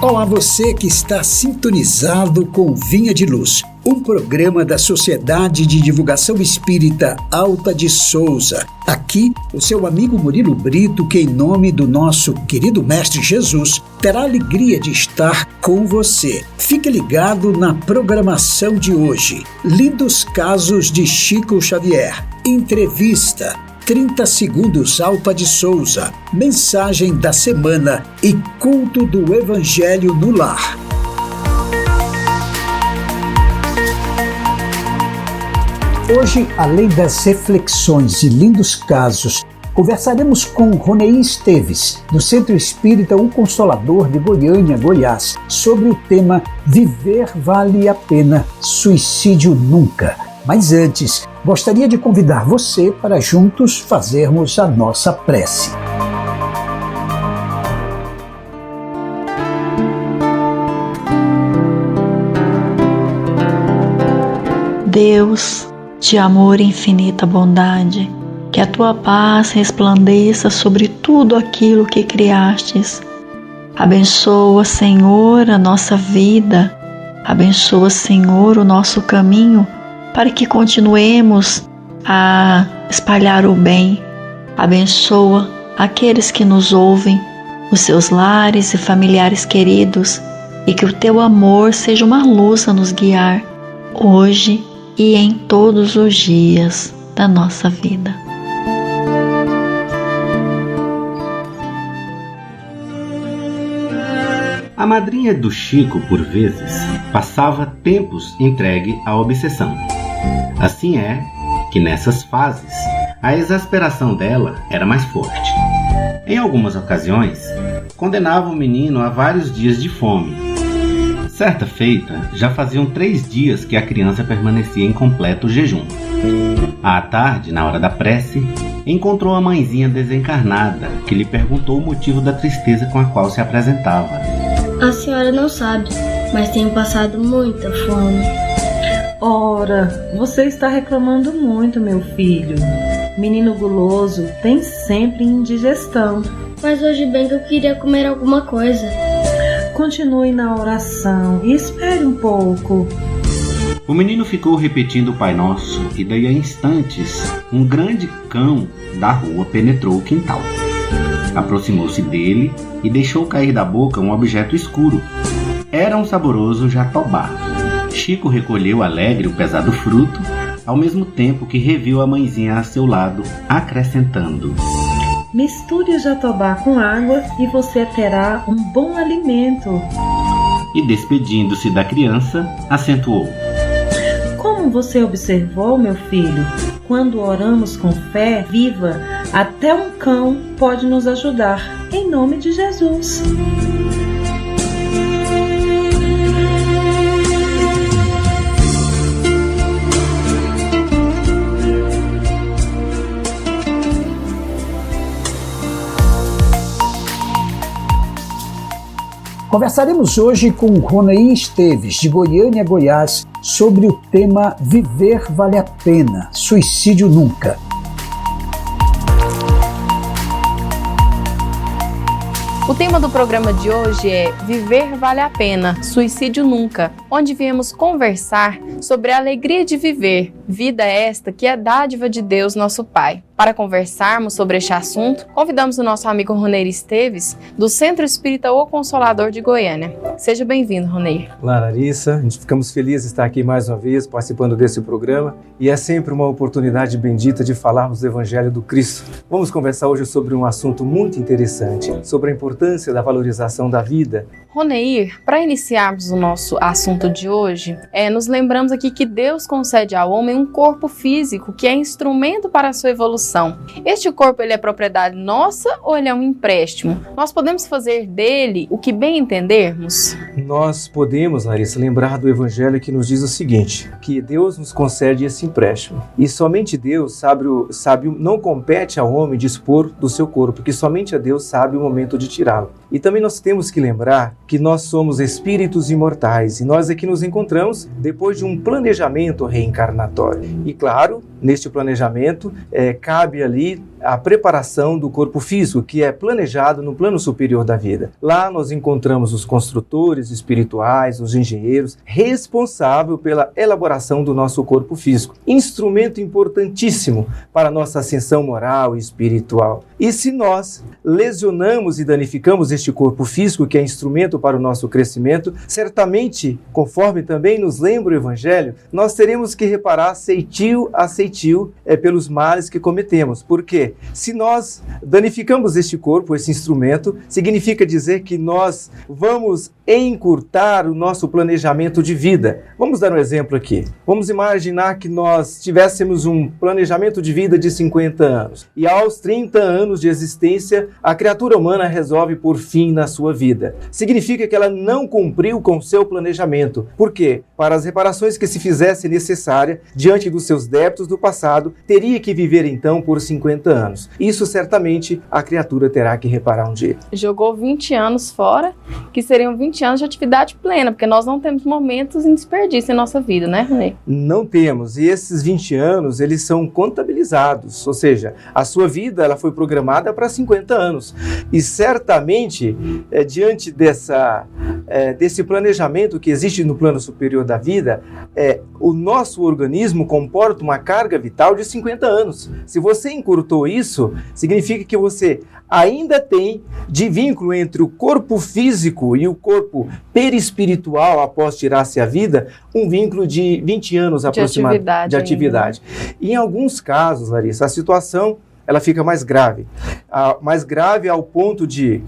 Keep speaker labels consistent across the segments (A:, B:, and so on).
A: Olá, você que está sintonizado com Vinha de Luz, um programa da Sociedade de Divulgação Espírita Alta de Souza. Aqui, o seu amigo Murilo Brito, que em nome do nosso querido Mestre Jesus, terá a alegria de estar com você. Fique ligado na programação de hoje. Lindos casos de Chico Xavier. Entrevista. 30 segundos Alta de Souza, mensagem da semana e culto do Evangelho no lar. Hoje, além das reflexões e lindos casos, conversaremos com Roneir Esteves, do Centro Espírita O Consolador de Goiânia, Goiás, sobre o tema Viver Vale a Pena, Suicídio Nunca. Mas antes, gostaria de convidar você para juntos fazermos a nossa prece.
B: Deus, de amor e infinita bondade, que a tua paz resplandeça sobre tudo aquilo que criastes. Abençoa, Senhor, a nossa vida. Abençoa, Senhor, o nosso caminho, para que continuemos a espalhar o bem. Abençoa aqueles que nos ouvem, os seus lares e familiares queridos, e que o teu amor seja uma luz a nos guiar, hoje e em todos os dias da nossa vida.
C: A madrinha do Chico, por vezes, passava tempos entregue à obsessão. Assim é que nessas fases, a exasperação dela era mais forte. Em algumas ocasiões, condenava o menino a vários dias de fome. Certa feita, já faziam 3 dias que a criança permanecia em completo jejum. À tarde, na hora da prece, encontrou a mãezinha desencarnada, que lhe perguntou o motivo da tristeza com a qual se apresentava.
D: A senhora não sabe, mas tenho passado muita fome.
E: Ora, você está reclamando muito, meu filho. Menino guloso tem sempre indigestão.
D: Mas hoje bem que eu queria comer alguma coisa.
E: Continue na oração e espere um pouco.
C: O menino ficou repetindo o Pai Nosso e daí a instantes um grande cão da rua penetrou o quintal. Aproximou-se dele e deixou cair da boca um objeto escuro. Era um saboroso jatobá. Chico recolheu alegre o pesado fruto, ao mesmo tempo que reviu a mãezinha a seu lado, acrescentando:
E: misture o jatobá com água e você terá um bom alimento.
C: E despedindo-se da criança, acentuou:
E: como você observou, meu filho, quando oramos com fé viva, até um cão pode nos ajudar, em nome de Jesus.
A: Conversaremos hoje com Roneir Esteves, de Goiânia, Goiás, sobre o tema Viver Vale a Pena, Suicídio Nunca.
F: O tema do programa de hoje é Viver Vale a Pena, Suicídio Nunca, onde viemos conversar sobre a alegria de viver, vida esta que é dádiva de Deus, nosso Pai. Para conversarmos sobre este assunto, convidamos o nosso amigo Roneir Esteves, do Centro Espírita O Consolador de Goiânia. Seja bem-vindo, Roneir.
G: Olá, Larissa. A gente ficamos felizes de estar aqui mais uma vez participando desse programa e é sempre uma oportunidade bendita de falarmos do Evangelho do Cristo. Vamos conversar hoje sobre um assunto muito interessante, sobre a importância da valorização da vida.
F: Roneir, para iniciarmos o nosso assunto de hoje, nos lembramos aqui que Deus concede ao homem um corpo físico que é instrumento para a sua evolução. Este corpo ele é propriedade nossa ou ele é um empréstimo? Nós podemos fazer dele o que bem entendermos?
G: Nós podemos, Larissa, lembrar do Evangelho que nos diz o seguinte, que Deus nos concede esse empréstimo. E somente Deus sabe, não compete ao homem dispor do seu corpo, porque somente a Deus sabe o momento de tirá-lo. E também nós temos que lembrar que nós somos espíritos imortais e nós aqui nos encontramos depois de um planejamento reencarnatório. E claro, neste planejamento cabe ali a preparação do corpo físico, que é planejado no plano superior da vida. Lá nós encontramos os construtores espirituais, os engenheiros, responsáveis pela elaboração do nosso corpo físico. Instrumento importantíssimo para a nossa ascensão moral e espiritual. E se nós lesionamos e danificamos este corpo físico, que é instrumento para o nosso crescimento, certamente, conforme também nos lembra o Evangelho, nós teremos que reparar ceitil a ceitil pelos males que cometemos. Por quê? Se nós danificamos este corpo, esse instrumento, significa dizer que nós vamos encurtar o nosso planejamento de vida. Vamos dar um exemplo aqui. Vamos imaginar que nós tivéssemos um planejamento de vida de 50 anos e aos 30 anos de existência, a criatura humana resolve pôr fim na sua vida. Significa que ela não cumpriu com o seu planejamento. Por quê? Para as reparações que se fizesse necessária diante dos seus débitos do passado, teria que viver então por 50 anos. Isso certamente a criatura terá que reparar um dia.
F: Jogou 20 anos fora, que seriam 20 anos de atividade plena, porque nós não temos momentos em desperdício em nossa vida, né, Ronei?
G: Não temos, e esses 20 anos, eles são contabilizados, ou seja, a sua vida ela foi programada para 50 anos, e certamente, diante desse planejamento que existe no plano superior da vida, o nosso organismo comporta uma carga vital de 50 anos. Se você encurtou isso, significa que você ainda tem de vínculo entre o corpo físico e o corpo perispiritual após tirar-se a vida, um vínculo de 20 anos aproximadamente de atividade. E em alguns casos, Larissa, a situação ela fica mais grave ao ponto de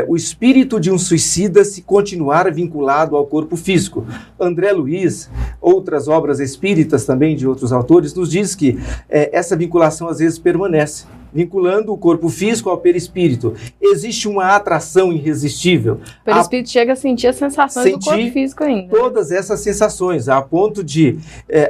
G: o espírito de um suicida se continuar vinculado ao corpo físico. André Luiz, outras obras espíritas também de outros autores, nos diz que essa vinculação às vezes permanece, vinculando o corpo físico ao perispírito. Existe uma atração irresistível.
F: O perispírito chega a sentir as sensações do corpo físico ainda.
G: Todas essas sensações, a ponto de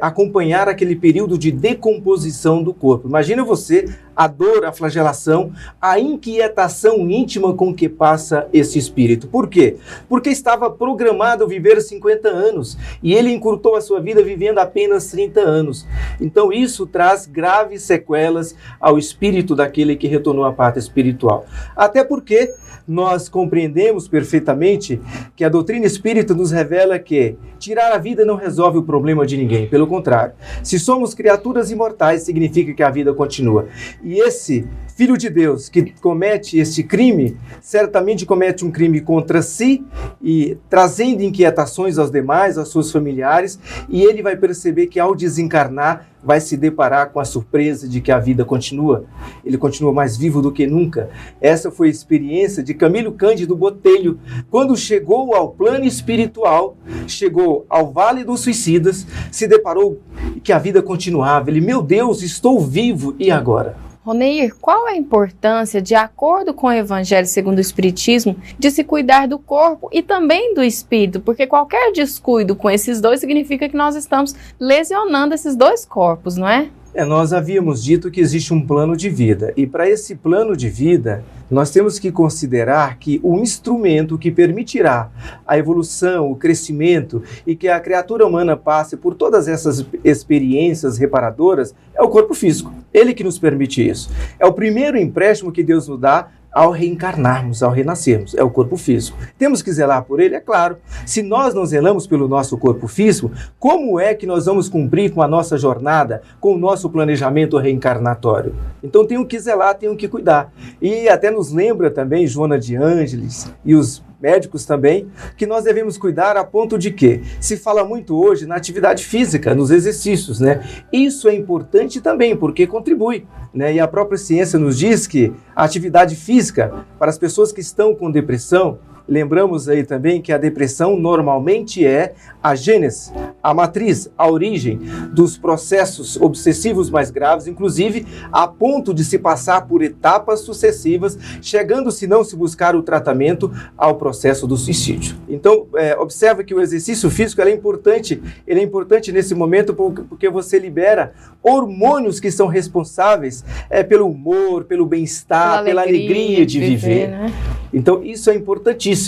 G: acompanhar aquele período de decomposição do corpo. Imagina você a dor, a flagelação, a inquietação íntima com que passa esse espírito. Por quê? Porque estava programado a viver 50 anos e ele encurtou a sua vida vivendo apenas 30 anos. Então isso traz graves sequelas ao espírito daquele que retornou à pátria espiritual. Até porque nós compreendemos perfeitamente que a doutrina espírita nos revela que tirar a vida não resolve o problema de ninguém. Pelo contrário, se somos criaturas imortais, significa que a vida continua. E esse Filho de Deus que comete esse crime, certamente comete um crime contra si e trazendo inquietações aos demais, aos seus familiares, e ele vai perceber que ao desencarnar vai se deparar com a surpresa de que a vida continua. Ele continua mais vivo do que nunca. Essa foi a experiência de Camilo Cândido Botelho, quando chegou ao plano espiritual, chegou ao Vale dos Suicidas, se deparou que a vida continuava. Ele, meu Deus, estou vivo, e agora?
F: Roneir, qual a importância, de acordo com o Evangelho segundo o Espiritismo, de se cuidar do corpo e também do espírito? Porque qualquer descuido com esses dois significa que nós estamos lesionando esses dois corpos, não é?
G: Nós havíamos dito que existe um plano de vida, e para esse plano de vida, nós temos que considerar que o instrumento que permitirá a evolução, o crescimento e que a criatura humana passe por todas essas experiências reparadoras é o corpo físico. Ele que nos permite isso. É o primeiro empréstimo que Deus nos dá ao reencarnarmos, ao renascermos, é o corpo físico. Temos que zelar por ele, é claro. Se nós não zelamos pelo nosso corpo físico, como é que nós vamos cumprir com a nossa jornada, com o nosso planejamento reencarnatório? Então tenho que zelar, tenho que cuidar. E até nos lembra também Joana de Ângeles e os médicos também, que nós devemos cuidar a ponto de que se fala muito hoje na atividade física, nos exercícios, né? Isso é importante também, porque contribui, né? E a própria ciência nos diz que a atividade física, para as pessoas que estão com depressão, lembramos aí também que a depressão normalmente é a gênese, a matriz, a origem dos processos obsessivos mais graves, inclusive a ponto de se passar por etapas sucessivas, chegando, se não se buscar o tratamento, ao processo do suicídio. Então, observa que o exercício físico ele é importante nesse momento porque você libera hormônios que são responsáveis pelo humor, pelo bem-estar, pela alegria de viver. Né? Então, isso é importantíssimo.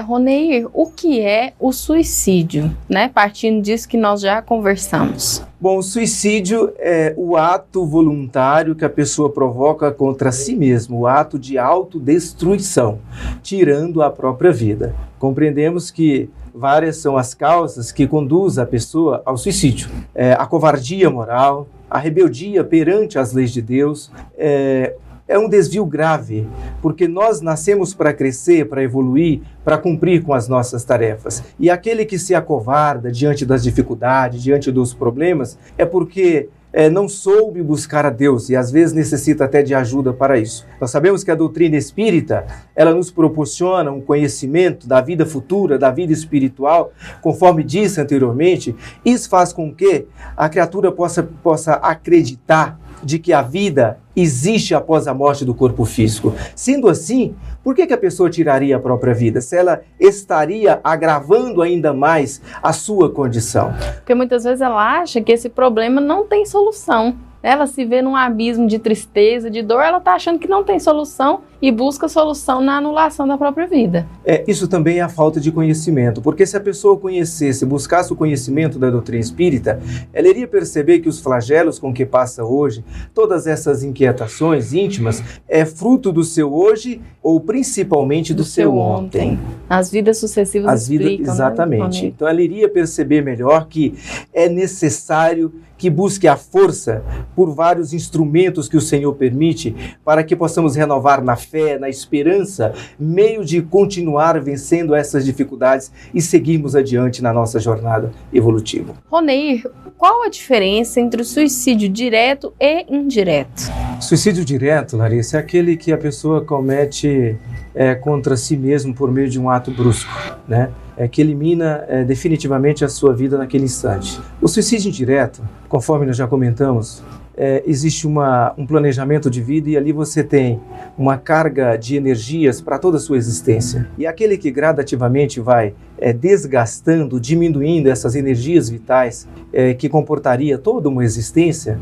F: Roneir, o que é o suicídio, né? Partindo disso que nós já conversamos.
G: Bom, o suicídio é o ato voluntário que a pessoa provoca contra si mesma, o ato de autodestruição, tirando a própria vida. Compreendemos que várias são as causas que conduzem a pessoa ao suicídio. A covardia moral, a rebeldia perante as leis de Deus, é um desvio grave, porque nós nascemos para crescer, para evoluir, para cumprir com as nossas tarefas. E aquele que se acovarda diante das dificuldades, diante dos problemas, é porque não soube buscar a Deus e às vezes necessita até de ajuda para isso. Nós sabemos que a doutrina espírita, ela nos proporciona um conhecimento da vida futura, da vida espiritual, conforme disse anteriormente. Isso faz com que a criatura possa acreditar de que a vida existe após a morte do corpo físico. Sendo assim, por que a pessoa tiraria a própria vida? Se ela estaria agravando ainda mais a sua condição.
F: Porque muitas vezes ela acha que esse problema não tem solução. Ela se vê num abismo de tristeza, de dor, ela está achando que não tem solução e busca solução na anulação da própria vida.
G: Isso também é a falta de conhecimento, porque se a pessoa conhecesse, buscasse o conhecimento da doutrina espírita, ela iria perceber que os flagelos com que passa hoje, todas essas inquietações íntimas, é fruto do seu hoje ou principalmente do seu ontem.
F: As vidas sucessivas explicam,
G: exatamente.
F: Né?
G: Então ela iria perceber melhor que é necessário que busque a força por vários instrumentos que o Senhor permite para que possamos renovar na fé, na esperança, meio de continuar vencendo essas dificuldades e seguirmos adiante na nossa jornada evolutiva.
F: Roneir, qual a diferença entre o suicídio direto e indireto?
G: Suicídio direto, Larissa, é aquele que a pessoa comete contra si mesmo por meio de um ato brusco, né? Que elimina definitivamente a sua vida naquele instante. O suicídio indireto, conforme nós já comentamos, existe um planejamento de vida e ali você tem uma carga de energias para toda a sua existência. E aquele que gradativamente vai desgastando, diminuindo essas energias vitais que comportaria toda uma existência,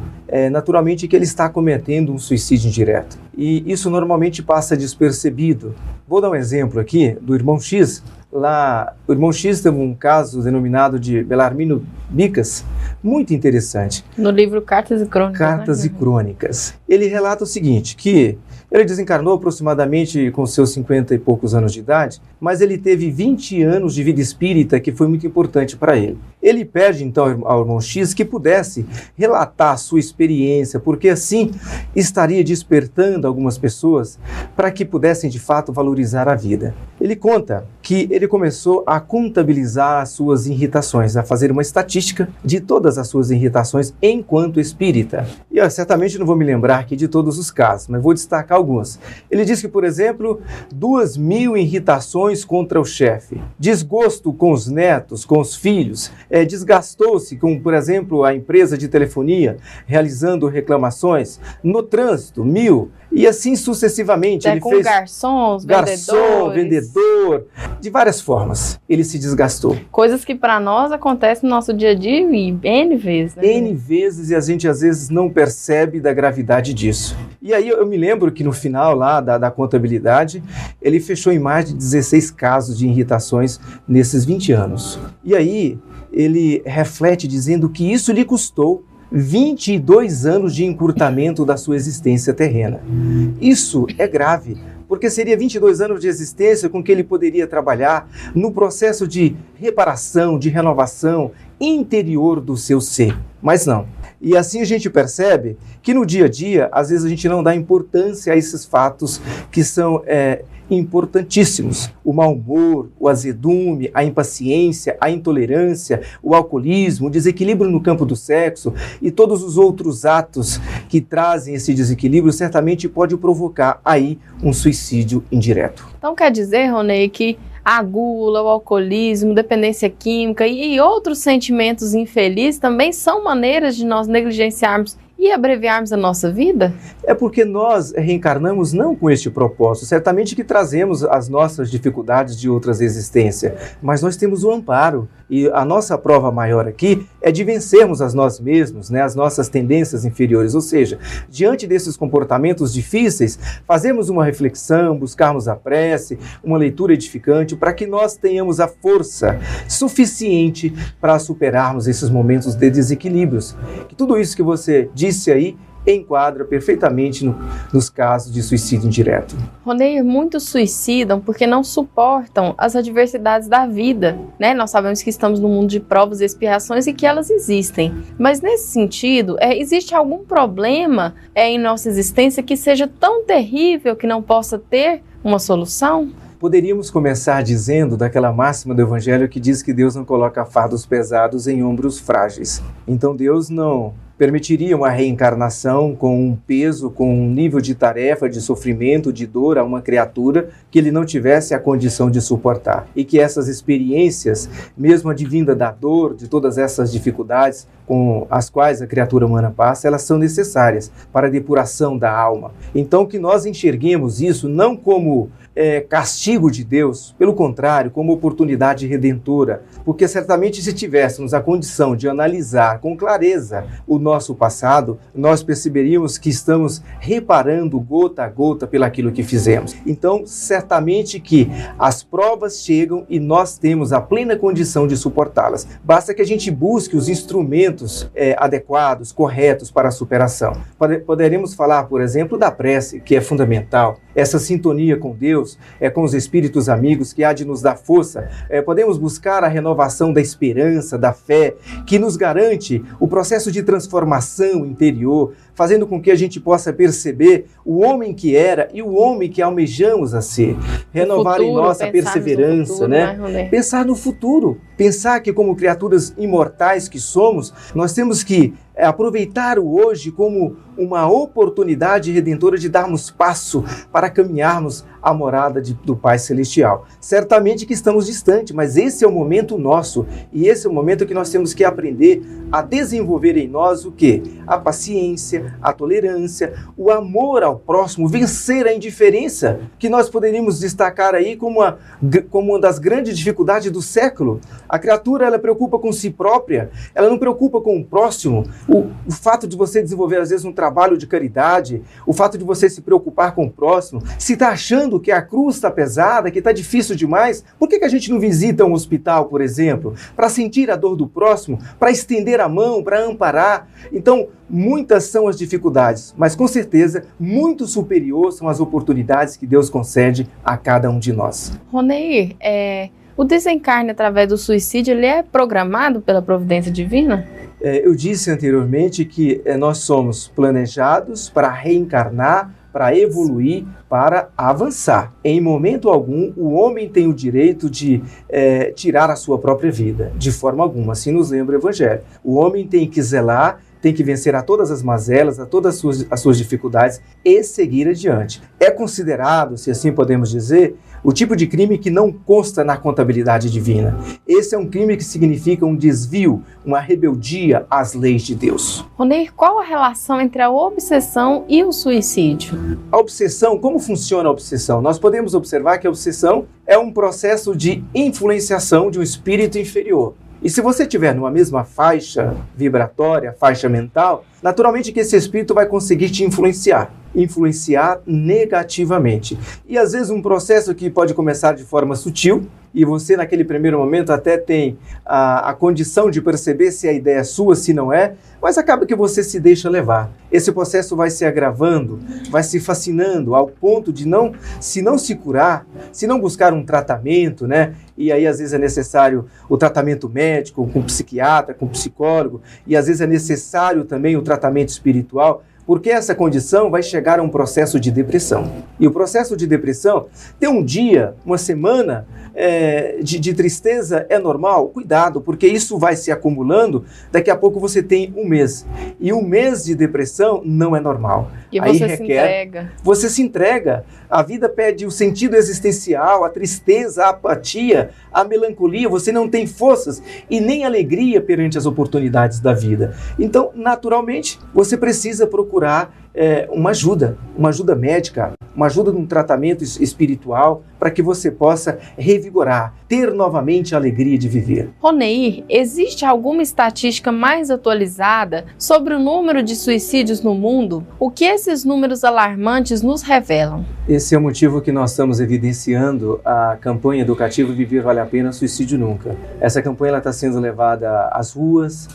G: naturalmente que ele está cometendo um suicídio indireto. E isso normalmente passa despercebido. Vou dar um exemplo aqui do irmão X. Lá, o irmão X teve um caso denominado de Belarmino Bicas, muito interessante.
F: No livro Cartas e Crônicas.
G: Cartas e Crônicas. Ele relata o seguinte, que ele desencarnou aproximadamente com seus 50 e poucos anos de idade, mas ele teve 20 anos de vida espírita, que foi muito importante para ele. Ele pede então ao irmão X que pudesse relatar a sua experiência, porque assim estaria despertando algumas pessoas para que pudessem de fato valorizar a vida. Ele conta que ele começou a contabilizar as suas irritações, a fazer uma estatística de todas as suas irritações enquanto espírita. E eu certamente não vou me lembrar aqui de todos os casos, mas vou destacar alguns. Ele diz que, por exemplo, 2.000 irritações contra o chefe, desgosto com os netos, com os filhos, desgastou-se com, por exemplo, a empresa de telefonia, realizando reclamações, no trânsito, 1.000, e assim sucessivamente. Ele
F: com
G: fez
F: garçom,
G: vendedor, de várias formas. Ele se desgastou.
F: Coisas que para nós acontecem no nosso dia a dia e N vezes. Né?
G: N vezes, e a gente às vezes não percebe da gravidade disso. E aí eu me lembro que no final lá da contabilidade, ele fechou em mais de 16 casos de irritações nesses 20 anos. E aí ele reflete dizendo que isso lhe custou 22 anos de encurtamento da sua existência terrena. Isso é grave, porque seria 22 anos de existência com que ele poderia trabalhar no processo de reparação, de renovação interior do seu ser. Mas não. E assim a gente percebe que no dia a dia, às vezes a gente não dá importância a esses fatos que são importantíssimos. O mau humor, o azedume, a impaciência, a intolerância, o alcoolismo, o desequilíbrio no campo do sexo e todos os outros atos que trazem esse desequilíbrio certamente pode provocar aí um suicídio indireto.
F: Então quer dizer, Ronei, que a gula, o alcoolismo, dependência química e outros sentimentos infelizes também são maneiras de nós negligenciarmos e abreviarmos a nossa vida?
G: É porque nós reencarnamos não com este propósito. Certamente que trazemos as nossas dificuldades de outras existências, mas nós temos o amparo. E a nossa prova maior aqui é de vencermos a nós mesmos, né, as nossas tendências inferiores. Ou seja, diante desses comportamentos difíceis, fazermos uma reflexão, buscarmos a prece, uma leitura edificante, para que nós tenhamos a força suficiente para superarmos esses momentos de desequilíbrios. Que tudo isso que você disse aí enquadra perfeitamente nos casos de suicídio indireto.
F: Roneir, muitos suicidam porque não suportam as adversidades da vida, né? Nós sabemos que estamos num mundo de provas e expiações e que elas existem. Mas nesse sentido, existe algum problema em nossa existência que seja tão terrível que não possa ter uma solução?
G: Poderíamos começar dizendo daquela máxima do Evangelho que diz que Deus não coloca fardos pesados em ombros frágeis. Então Deus não permitiria uma reencarnação com um peso, com um nível de tarefa, de sofrimento, de dor a uma criatura que ele não tivesse a condição de suportar. E que essas experiências, mesmo advinda da dor, de todas essas dificuldades com as quais a criatura humana passa, elas são necessárias para a depuração da alma. Então que nós enxerguemos isso não como castigo de Deus, pelo contrário, como oportunidade redentora, porque certamente se tivéssemos a condição de analisar com clareza o nosso passado, nós perceberíamos que estamos reparando gota a gota pelaquilo que fizemos. Então, certamente que as provas chegam e nós temos a plena condição de suportá-las. Basta que a gente busque os instrumentos adequados, corretos para a superação. Poderemos falar, por exemplo, da prece, que é fundamental, essa sintonia com Deus, com os espíritos amigos, que há de nos dar força. Podemos buscar a renovação da esperança, da fé, que nos garante o processo de transformação interior, fazendo com que a gente possa perceber o homem que era e o homem que almejamos a ser. Renovar em nós a perseverança, futuro, né? Pensar no futuro. Pensar que, como criaturas imortais que somos, nós temos que aproveitar o hoje como uma oportunidade redentora de darmos passo para caminharmos à morada do Pai Celestial. Certamente que estamos distantes, mas esse é o momento nosso e esse é o momento que nós temos que aprender a desenvolver em nós o quê? A paciência, a tolerância, o amor ao próximo, vencer a indiferença, que nós poderíamos destacar aí como uma das grandes dificuldades do século. A criatura, ela preocupa com si própria, ela não preocupa com o próximo. O fato de você desenvolver, às vezes, um trabalho de caridade, o fato de você se preocupar com o próximo, se está achando que a cruz está pesada, que está difícil demais, por que a gente não visita um hospital, por exemplo, para sentir a dor do próximo, para estender a mão, para amparar? Então, muitas são as dificuldades, mas com certeza, muito superior são as oportunidades que Deus concede a cada um de nós.
F: Roneir, o desencarne através do suicídio, ele é programado pela providência divina?
G: Eu disse anteriormente que nós somos planejados para reencarnar, para evoluir, para avançar. Em momento algum, o homem tem o direito de tirar a sua própria vida, de forma alguma. Assim nos lembra o Evangelho. O homem tem que zelar, tem que vencer a todas as mazelas, a todas as suas dificuldades e seguir adiante. É considerado, se assim podemos dizer, o tipo de crime que não consta na contabilidade divina. Esse é um crime que significa um desvio, uma rebeldia às leis de Deus.
F: Roneir, qual a relação entre a obsessão e o suicídio?
G: A obsessão, como funciona a obsessão? Nós podemos observar que a obsessão é um processo de influenciação de um espírito inferior. E se você estiver numa mesma faixa vibratória, faixa mental, naturalmente que esse espírito vai conseguir te influenciar negativamente. E às vezes um processo que pode começar de forma sutil, e você naquele primeiro momento até tem a condição de perceber se a ideia é sua, se não é, mas acaba que você se deixa levar. Esse processo vai se agravando, vai se fascinando ao ponto de se não se curar, se não buscar um tratamento, né? E aí às vezes é necessário o tratamento médico, com psiquiatra, com psicólogo, e às vezes é necessário também o tratamento espiritual. porque essa condição vai chegar a um processo de depressão. E o processo de depressão, ter um dia, uma semana de tristeza é normal? Cuidado, porque isso vai se acumulando, daqui a pouco você tem um mês. E um mês de depressão não é normal.
F: E você se entrega.
G: Você se entrega. A vida pede o sentido existencial, a tristeza, a apatia, a melancolia. Você não tem forças e nem alegria perante as oportunidades da vida. Então, naturalmente, você precisa procurar uma ajuda médica, uma ajuda num tratamento espiritual, para que você possa revigorar, ter novamente a alegria de viver.
F: Roneir, existe alguma estatística mais atualizada sobre o número de suicídios no mundo? O que esses números alarmantes nos revelam?
G: Esse é o motivo que nós estamos evidenciando a campanha educativa Viver Vale a Pena, Suicídio Nunca. Essa campanha está sendo levada às ruas,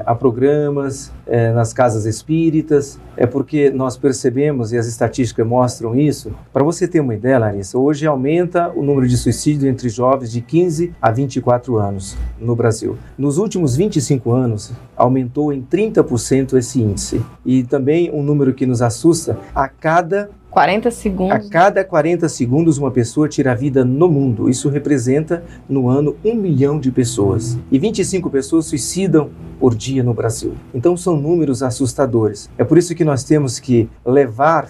G: a programas, nas casas espíritas, porque nós percebemos, e as estatísticas mostram isso. Para você ter uma ideia, Larissa, hoje aumenta o número de suicídios entre jovens de 15 a 24 anos no Brasil. Nos últimos 25 anos, aumentou em 30% esse índice. E também um número que nos assusta, a cada
F: 40 segundos.
G: A cada 40 segundos uma pessoa tira a vida no mundo. Isso representa, no ano, 1 milhão de pessoas. E 25 pessoas suicidam por dia no Brasil. Então são números assustadores. É por isso que nós temos que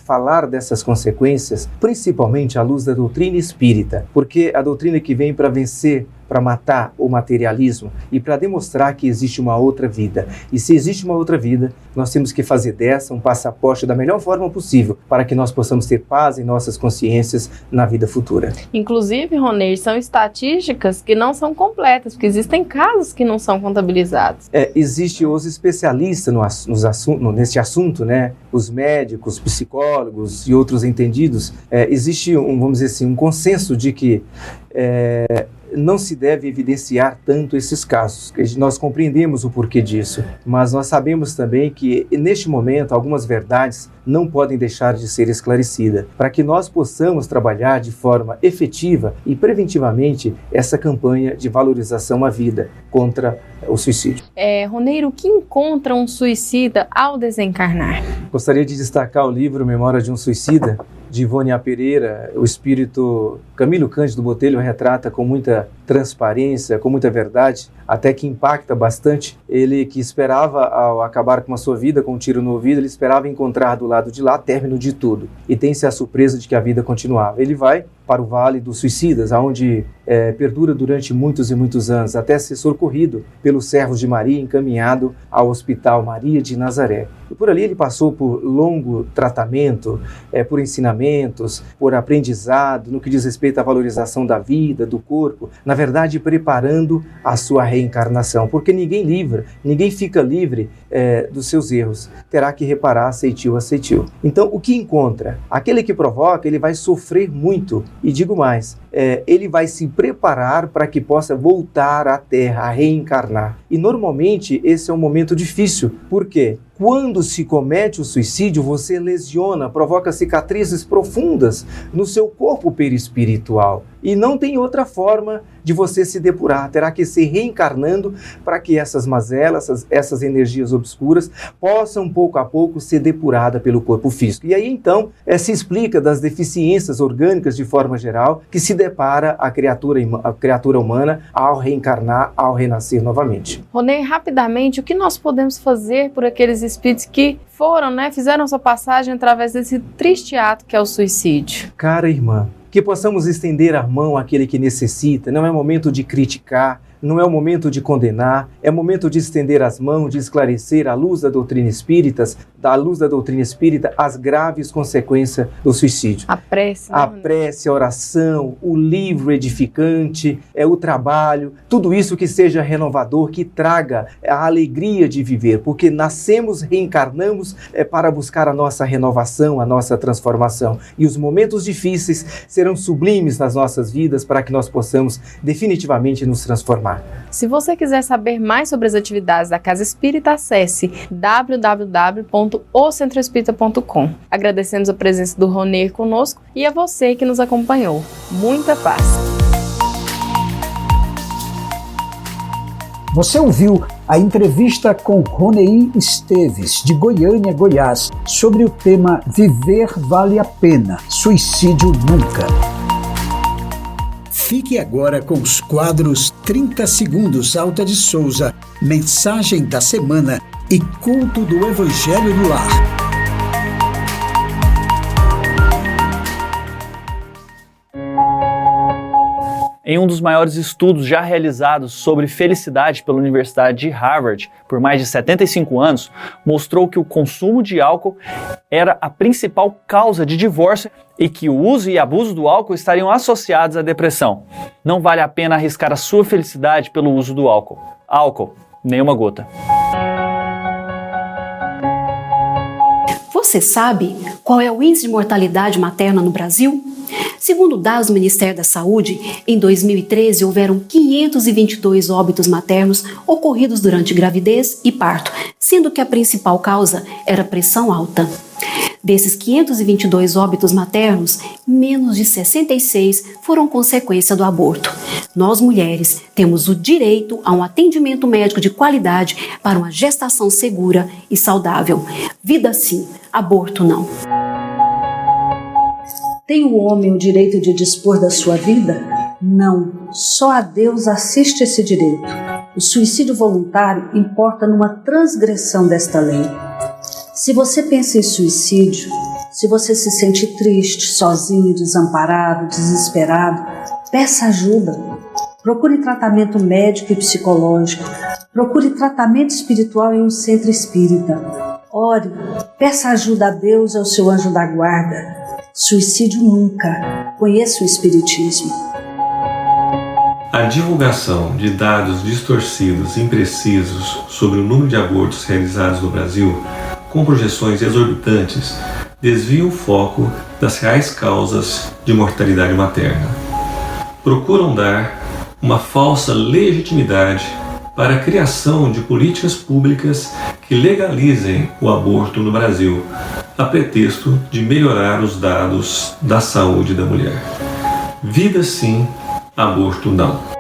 G: falar dessas consequências, principalmente à luz da doutrina espírita. Porque a doutrina que vem para vencer, para matar o materialismo e para demonstrar que existe uma outra vida. E se existe uma outra vida, nós temos que fazer dessa um passaporte da melhor forma possível para que nós possamos ter paz em nossas consciências na vida futura.
F: Inclusive, Roneir, são estatísticas que não são completas, porque existem casos que não são contabilizados.
G: Existem os especialistas nesse assunto, né? Os médicos, psicólogos e outros entendidos. Existe vamos dizer assim, um consenso de que não se deve evidenciar tanto esses casos. Nós compreendemos o porquê disso, mas nós sabemos também que, neste momento, algumas verdades não podem deixar de ser esclarecidas, para que nós possamos trabalhar de forma efetiva e preventivamente essa campanha de valorização à vida contra o suicídio.
F: Roneir, o que encontra um suicida ao desencarnar?
G: Gostaria de destacar o livro Memória de um Suicida, de Ivone A. Pereira. O espírito Camilo Cândido Botelho retrata com muita transparência, com muita verdade, até que impacta bastante. Ele que esperava, ao acabar com a sua vida, com um tiro no ouvido, ele esperava encontrar do lado de lá término de tudo. E tem-se a surpresa de que a vida continuava. Ele vai para o Vale dos Suicidas, onde perdura durante muitos e muitos anos, até ser socorrido pelos servos de Maria, encaminhado ao Hospital Maria de Nazaré. E por ali ele passou por longo tratamento, por ensinamentos, por aprendizado, no que diz respeito à valorização da vida, do corpo, na verdade preparando a sua reencarnação, porque ninguém fica livre dos seus erros, terá que reparar, aceitiu. Então o que encontra? Aquele que provoca, ele vai sofrer muito, e digo mais, ele vai se preparar para que possa voltar à Terra, a reencarnar. E normalmente esse é um momento difícil, porque quando se comete o suicídio, você lesiona, provoca cicatrizes profundas no seu corpo perispiritual. E não tem outra forma de você se depurar. Terá que ser reencarnando para que essas mazelas, essas energias obscuras, possam pouco a pouco ser depuradas pelo corpo físico. E aí então se explica das deficiências orgânicas de forma geral que se depara a criatura humana ao reencarnar, ao renascer novamente.
F: Roneir, rapidamente, o que nós podemos fazer por aqueles espíritos que fizeram sua passagem através desse triste ato que é o suicídio?
G: Cara irmã, que possamos estender a mão àquele que necessita. Não é momento de criticar, não é o momento de condenar, é momento de estender as mãos, de esclarecer à luz da doutrina espírita, as graves consequências do suicídio.
F: A prece,
G: a oração, o livro edificante, o trabalho, tudo isso que seja renovador, que traga a alegria de viver, porque nascemos, reencarnamos para buscar a nossa renovação, a nossa transformação. E os momentos difíceis serão sublimes nas nossas vidas para que nós possamos definitivamente nos transformar.
F: Se você quiser saber mais sobre as atividades da Casa Espírita, acesse www.ocentroespírita.com. Agradecemos a presença do Roneir conosco e a você que nos acompanhou. Muita paz!
A: Você ouviu a entrevista com Roneim Esteves, de Goiânia, Goiás, sobre o tema Viver Vale a Pena, Suicídio Nunca. Fique agora com os quadros 30 Segundos Alta de Souza, Mensagem da Semana e Culto do Evangelho no Lar.
H: Em um dos maiores estudos já realizados sobre felicidade pela Universidade de Harvard por mais de 75 anos, mostrou que o consumo de álcool era a principal causa de divórcio e que o uso e abuso do álcool estariam associados à depressão. Não vale a pena arriscar a sua felicidade pelo uso do álcool. Álcool, nenhuma gota.
I: Você sabe qual é o índice de mortalidade materna no Brasil? Segundo dados do Ministério da Saúde, em 2013 houveram 522 óbitos maternos ocorridos durante gravidez e parto, sendo que a principal causa era pressão alta. Desses 522 óbitos maternos, menos de 66 foram consequência do aborto. Nós, mulheres, temos o direito a um atendimento médico de qualidade para uma gestação segura e saudável. Vida sim, aborto não.
J: Tem o homem o direito de dispor da sua vida? Não, só a Deus assiste esse direito. O suicídio voluntário importa numa transgressão desta lei. Se você pensa em suicídio, se você se sente triste, sozinho, desamparado, desesperado, peça ajuda. Procure tratamento médico e psicológico. Procure tratamento espiritual em um centro espírita. Ore, peça ajuda a Deus e ao seu anjo da guarda. Suicídio nunca. Conheça o Espiritismo.
K: A divulgação de dados distorcidos e imprecisos sobre o número de abortos realizados no Brasil, com projeções exorbitantes, desvia o foco das reais causas de mortalidade materna. Procuram dar uma falsa legitimidade para a criação de políticas públicas que legalizem o aborto no Brasil, a pretexto de melhorar os dados da saúde da mulher. Vida sim, aborto não.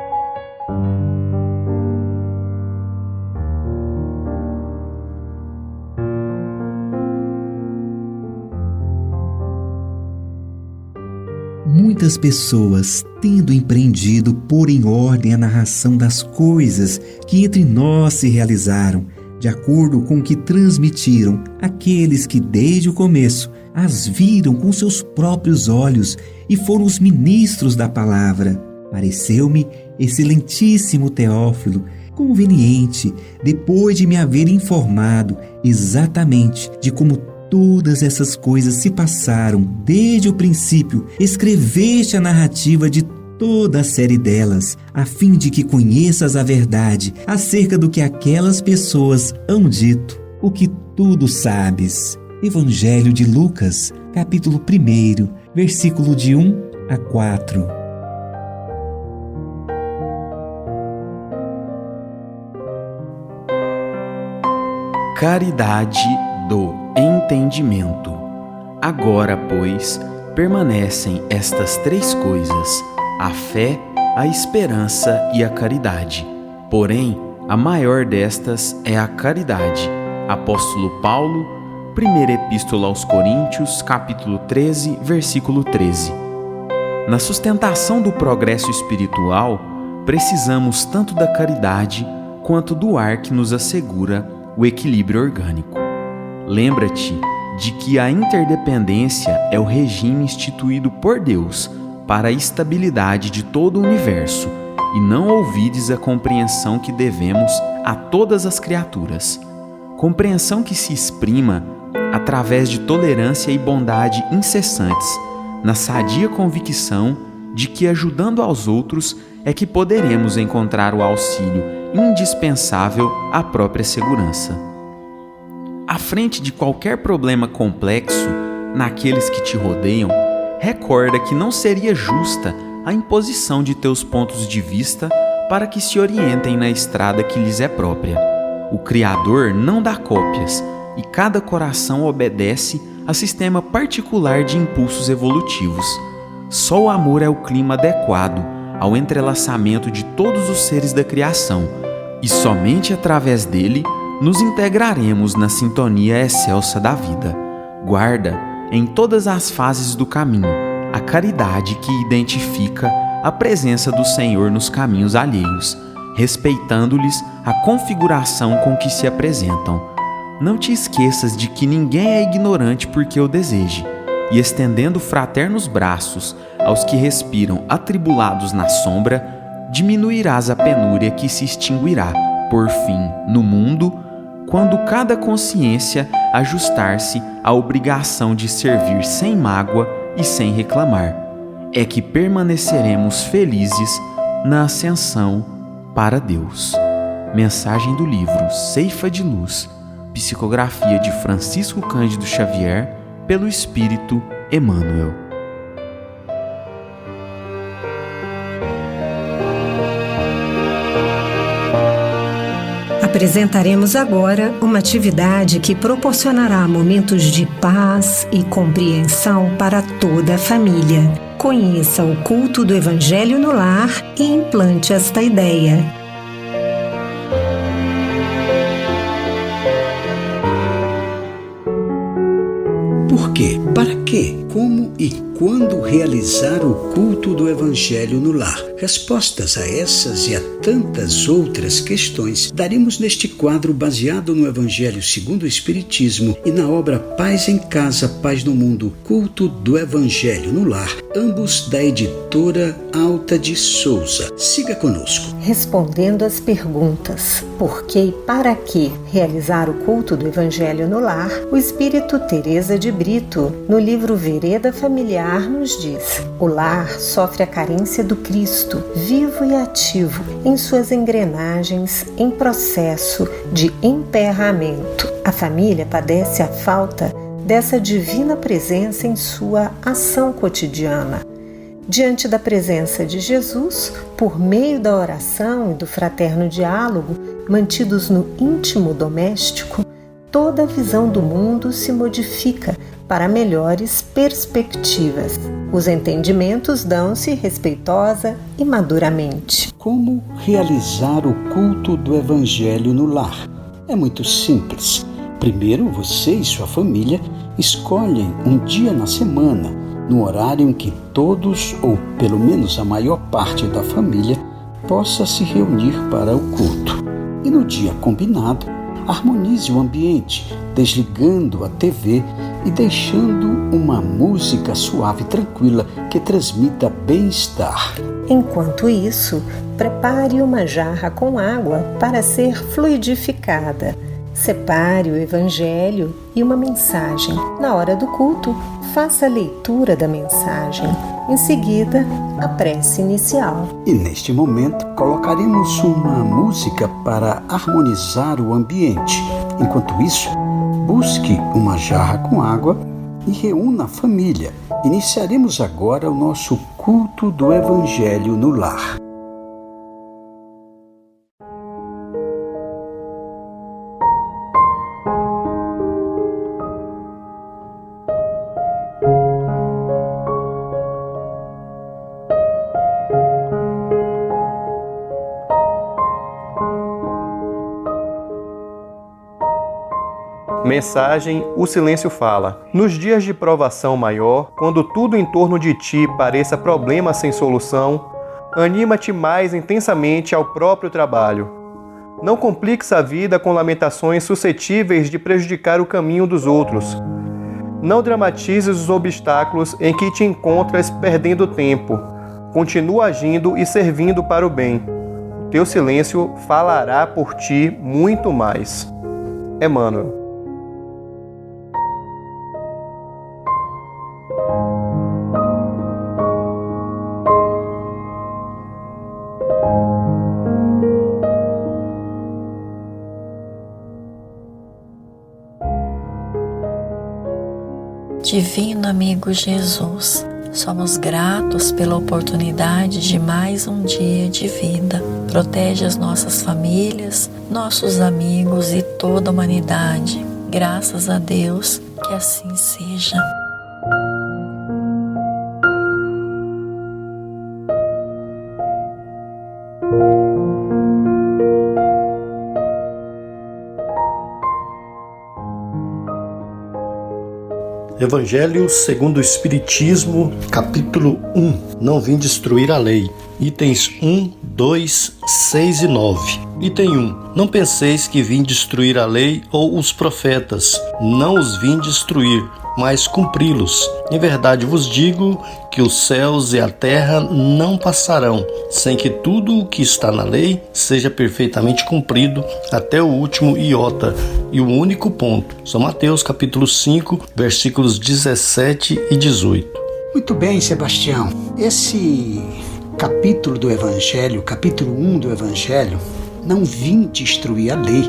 L: Muitas pessoas, tendo empreendido pôr em ordem a narração das coisas que entre nós se realizaram, de acordo com o que transmitiram aqueles que desde o começo as viram com seus próprios olhos e foram os ministros da palavra. Pareceu-me, excelentíssimo Teófilo, conveniente, depois de me haver informado exatamente de como todas essas coisas se passaram desde o princípio, escreveste a narrativa de toda a série delas, a fim de que conheças a verdade acerca do que aquelas pessoas hão dito, o que tudo sabes. Evangelho de Lucas, capítulo 1, versículo de 1 a 4.
M: Caridade do entendimento. Agora, pois, permanecem estas três coisas: a fé, a esperança e a caridade. Porém, a maior destas é a caridade. Apóstolo Paulo, primeira Epístola aos Coríntios, capítulo 13, versículo 13. Na sustentação do progresso espiritual, precisamos tanto da caridade quanto do ar que nos assegura o equilíbrio orgânico. Lembra-te de que a interdependência é o regime instituído por Deus para a estabilidade de todo o universo, e não ouvides a compreensão que devemos a todas as criaturas. Compreensão que se exprima através de tolerância e bondade incessantes, na sadia convicção de que, ajudando aos outros, é que poderemos encontrar o auxílio indispensável à própria segurança. À frente de qualquer problema complexo naqueles que te rodeiam, recorda que não seria justa a imposição de teus pontos de vista para que se orientem na estrada que lhes é própria. O Criador não dá cópias e cada coração obedece a sistema particular de impulsos evolutivos. Só o amor é o clima adequado ao entrelaçamento de todos os seres da criação, e somente através dele nos integraremos na sintonia excelsa da vida. Guarda, em todas as fases do caminho, a caridade que identifica a presença do Senhor nos caminhos alheios, respeitando-lhes a configuração com que se apresentam. Não te esqueças de que ninguém é ignorante porque o deseje, e estendendo fraternos braços aos que respiram atribulados na sombra, diminuirás a penúria que se extinguirá, por fim, no mundo, quando cada consciência ajustar-se à obrigação de servir sem mágoa e sem reclamar. É que permaneceremos felizes na ascensão para Deus. Mensagem do livro Ceifa de Luz, psicografia de Francisco Cândido Xavier, pelo Espírito Emmanuel.
N: Apresentaremos agora uma atividade que proporcionará momentos de paz e compreensão para toda a família. Conheça o culto do Evangelho no lar e implante esta ideia.
A: Por quê? Para quê? Como e quando realizar o culto do Evangelho no lar? Respostas a essas e a tantas outras questões daremos neste quadro baseado no Evangelho segundo o Espiritismo e na obra Paz em Casa, Paz no Mundo, Culto do Evangelho no Lar, ambos da editora Alta de Souza. Siga conosco.
N: Respondendo às perguntas por que e para que realizar o culto do Evangelho no lar, o Espírito Teresa de Brito, no livro Vereda Familiar, nos diz: o lar sofre a carência do Cristo, vivo e ativo, em suas engrenagens em processo de emperramento. A família padece a falta dessa divina presença em sua ação cotidiana. Diante da presença de Jesus, por meio da oração e do fraterno diálogo, mantidos no íntimo doméstico, toda a visão do mundo se modifica para melhores perspectivas. Os entendimentos dão-se respeitosa e maduramente.
A: Como realizar o culto do Evangelho no lar? É muito simples. Primeiro, você e sua família escolhem um dia na semana, no horário em que todos, ou pelo menos a maior parte da família, possa se reunir para o culto. E no dia combinado, harmonize o ambiente, desligando a TV e deixando uma música suave e tranquila que transmita bem-estar.
N: Enquanto isso, prepare uma jarra com água para ser fluidificada. Separe o Evangelho e uma mensagem. Na hora do culto, faça a leitura da mensagem. Em seguida, a prece inicial.
A: E neste momento, colocaremos uma música para harmonizar o ambiente. Enquanto isso, busque uma jarra com água e reúna a família. Iniciaremos agora o nosso culto do Evangelho no lar.
O: Mensagem: o silêncio fala. Nos dias de provação maior, quando tudo em torno de ti pareça problema sem solução, anima-te mais intensamente ao próprio trabalho. Não compliques a vida com lamentações suscetíveis de prejudicar o caminho dos outros. Não dramatizes os obstáculos em que te encontras perdendo tempo. Continua agindo e servindo para o bem. Teu silêncio falará por ti muito mais. Emmanuel.
B: Divino amigo Jesus, somos gratos pela oportunidade de mais um dia de vida. Protege as nossas famílias, nossos amigos e toda a humanidade. Graças a Deus, que assim seja.
P: Evangelho segundo o Espiritismo, capítulo 1. Não vim destruir a lei. Itens 1, 2, 6 e 9. Item 1. Não penseis que vim destruir a lei ou os profetas. Não os vim destruir, mas cumpri-los. Em verdade vos digo que os céus e a terra não passarão, sem que tudo o que está na lei seja perfeitamente cumprido até o último iota e o único ponto. São Mateus capítulo 5, versículos 17 e 18.
A: Muito bem, Sebastião. Esse capítulo do Evangelho, capítulo 1 do Evangelho, não vim destruir a lei.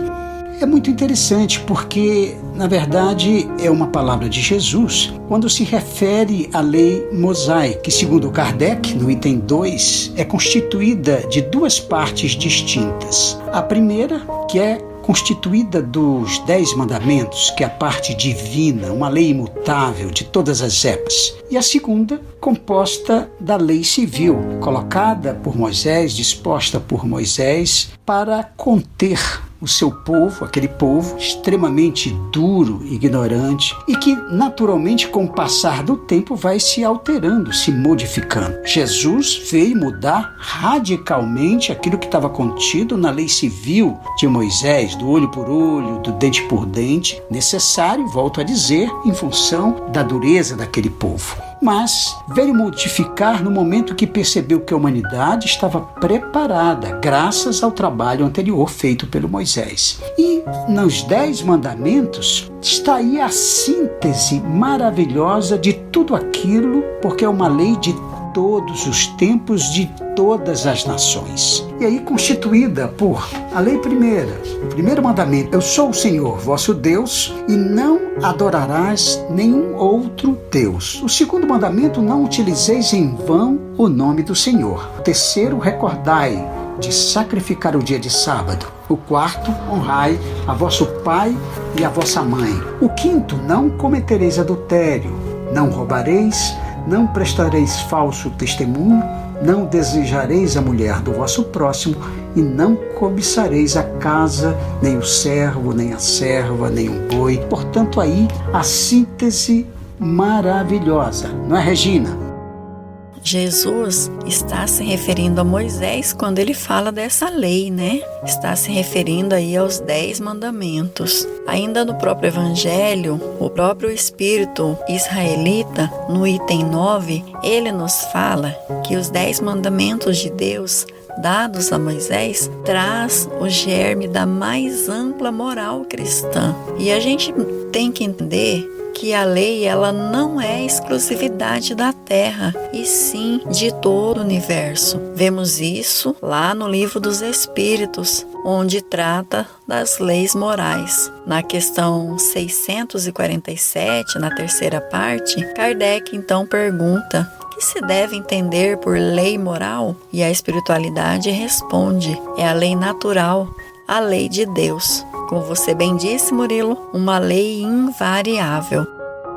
A: É muito interessante porque, na verdade, é uma palavra de Jesus quando se refere à lei mosaica, que, segundo Kardec, no item 2, é constituída de duas partes distintas. A primeira, que é constituída dos 10 mandamentos, que é a parte divina, uma lei imutável de todas as épocas. E a segunda, composta da lei civil, colocada por Moisés, disposta por Moisés para conter o seu povo, aquele povo extremamente duro, ignorante, e que naturalmente com o passar do tempo vai se alterando, se modificando. Jesus veio mudar radicalmente aquilo que estava contido na lei civil de Moisés, do olho por olho, do dente por dente, necessário, volto a dizer, em função da dureza daquele povo. Mas veio modificar no momento que percebeu que a humanidade estava preparada, graças ao trabalho anterior feito pelo Moisés. E nos 10 mandamentos está aí a síntese maravilhosa de tudo aquilo, porque é uma lei de todos os tempos, de todas as nações. E aí constituída por a lei primeira, o primeiro mandamento: eu sou o Senhor, vosso Deus, e não adorarás nenhum outro Deus. O segundo mandamento: não utilizeis em vão o nome do Senhor. O terceiro: recordai de sacrificar o dia de sábado. O quarto: honrai a vosso pai e a vossa mãe. O quinto: não cometereis adultério, não roubareis, não prestareis falso testemunho, não desejareis a mulher do vosso próximo e não cobiçareis a casa, nem o servo, nem a serva, nem um boi. Portanto, aí a síntese maravilhosa, não é, Regina?
B: Jesus está se referindo a Moisés quando ele fala dessa lei, né? Está se referindo aí aos 10 mandamentos. Ainda no próprio Evangelho, o próprio Espírito israelita, no item 9, ele nos fala que os 10 mandamentos de Deus dados a Moisés traz o germe da mais ampla moral cristã. E a gente tem que entender que a lei ela não é exclusividade da Terra, e sim de todo o universo. Vemos isso lá no Livro dos Espíritos, onde trata das leis morais. Na questão 647, na terceira parte, Kardec então pergunta: o que se deve entender por lei moral? E a espiritualidade responde: é a lei natural, a lei de Deus. Como você bem disse, Murilo, uma lei invariável.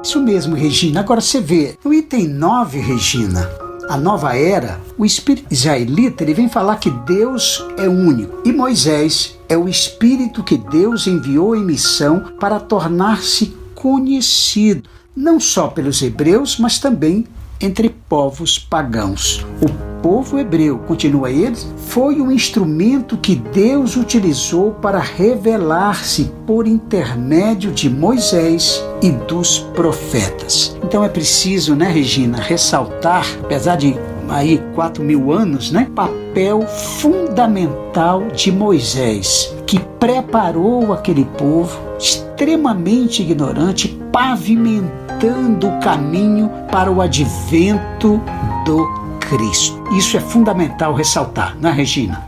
A: Isso mesmo, Regina. Agora você vê, no item 9, Regina, a nova era, o espírito israelita ele vem falar que Deus é único. E Moisés é o espírito que Deus enviou em missão para tornar-se conhecido, não só pelos hebreus, mas também entre povos pagãos. O povo hebreu, continua ele, foi um instrumento que Deus utilizou para revelar-se por intermédio de Moisés e dos profetas. Então é preciso, né, Regina, ressaltar, apesar de aí 4.000 anos, né, papel fundamental de Moisés, que preparou aquele povo extremamente ignorante, pavimentando o caminho para o advento do Cristo. Isso é fundamental ressaltar, não é, Regina?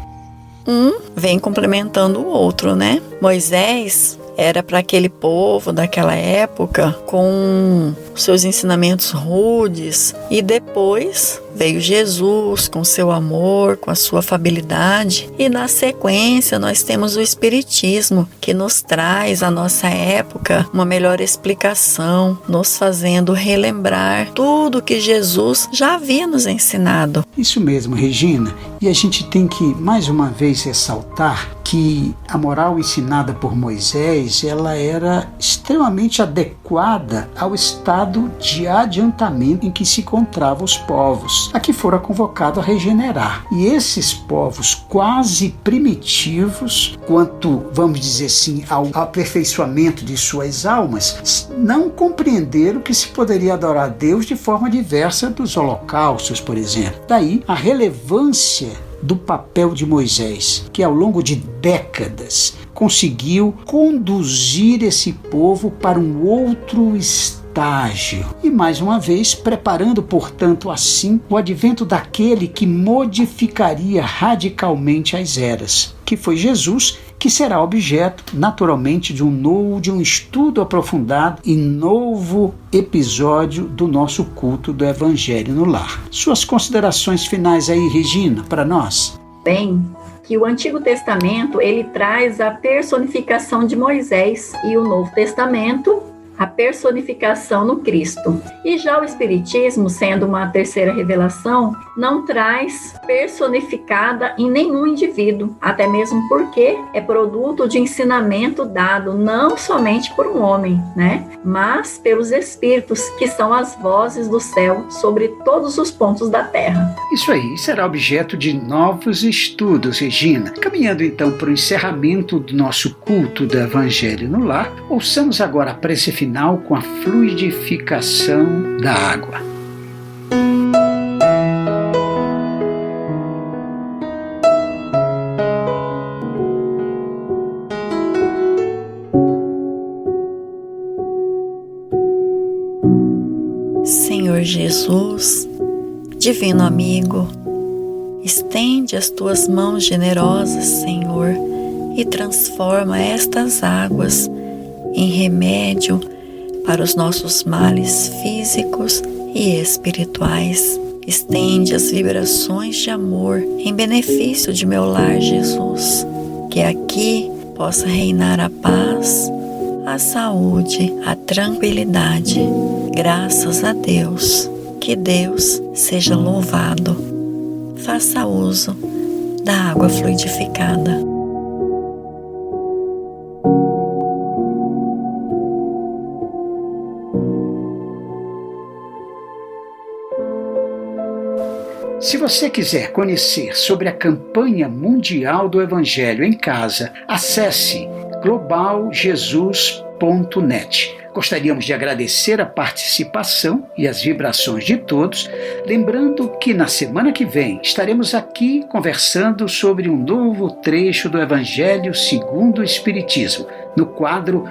B: Um vem complementando o outro, né? Moisés era para aquele povo daquela época com seus ensinamentos rudes, e depois veio Jesus com seu amor, com a sua afabilidade, e na sequência nós temos o Espiritismo, que nos traz à nossa época uma melhor explicação, nos fazendo relembrar tudo que Jesus já havia nos ensinado.
A: Isso mesmo, Regina, e a gente tem que mais uma vez ressaltar que a moral ensinada por Moisés ela era extremamente adequada ao estado estado de adiantamento em que se encontravam os povos, a que fora convocado a regenerar. E esses povos quase primitivos, quanto, vamos dizer assim, ao aperfeiçoamento de suas almas, não compreenderam que se poderia adorar a Deus de forma diversa dos holocaustos, por exemplo. Daí a relevância do papel de Moisés, que ao longo de décadas conseguiu conduzir esse povo para um outro estágio. E mais uma vez, preparando, portanto, assim, o advento daquele que modificaria radicalmente as eras, que foi Jesus, que será objeto, naturalmente, de um estudo aprofundado e novo episódio do nosso culto do Evangelho no Lar. Suas considerações finais aí, Regina, para nós?
Q: Bem, que o Antigo Testamento, ele traz a personificação de Moisés e o Novo Testamento, a personificação no Cristo. E já o Espiritismo, sendo uma terceira revelação, não traz personificada em nenhum indivíduo, até mesmo porque é produto de ensinamento dado não somente por um homem, mas pelos Espíritos, que são as vozes do céu sobre todos os pontos da terra.
A: Isso aí será objeto de novos estudos, Regina. Caminhando então para o encerramento do nosso culto do Evangelho no Lar, ouçamos agora a prece final com a fluidificação da água.
B: Senhor Jesus, divino amigo, estende as tuas mãos generosas, Senhor, e transforma estas águas em remédio para os nossos males físicos e espirituais. Estende as vibrações de amor em benefício de meu lar, Jesus, que aqui possa reinar a paz, a saúde, a tranquilidade. Graças a Deus, que Deus seja louvado. Faça uso da água fluidificada.
A: Se você quiser conhecer sobre a campanha mundial do Evangelho em Casa, acesse globaljesus.net. Gostaríamos de agradecer a participação e as vibrações de todos, lembrando que na semana que vem estaremos aqui conversando sobre um novo trecho do Evangelho segundo o Espiritismo, no quadro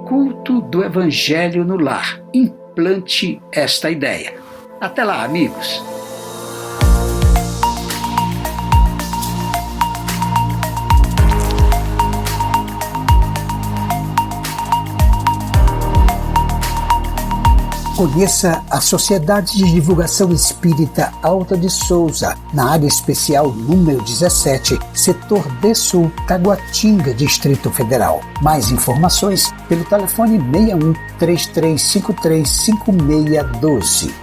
A: Culto do Evangelho no Lar. Implante esta ideia. Até lá, amigos! Conheça a Sociedade de Divulgação Espírita Alta de Souza, na área especial número 17, setor D-Sul, Taguatinga, Distrito Federal. Mais informações pelo telefone 61 3353 5612.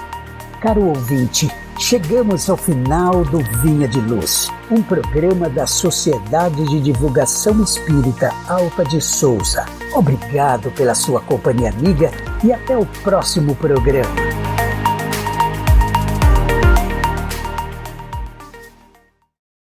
A: Caro ouvinte, chegamos ao final do Vinha de Luz, um programa da Sociedade de Divulgação Espírita Alta de Souza. Obrigado pela sua companhia amiga e até o próximo programa.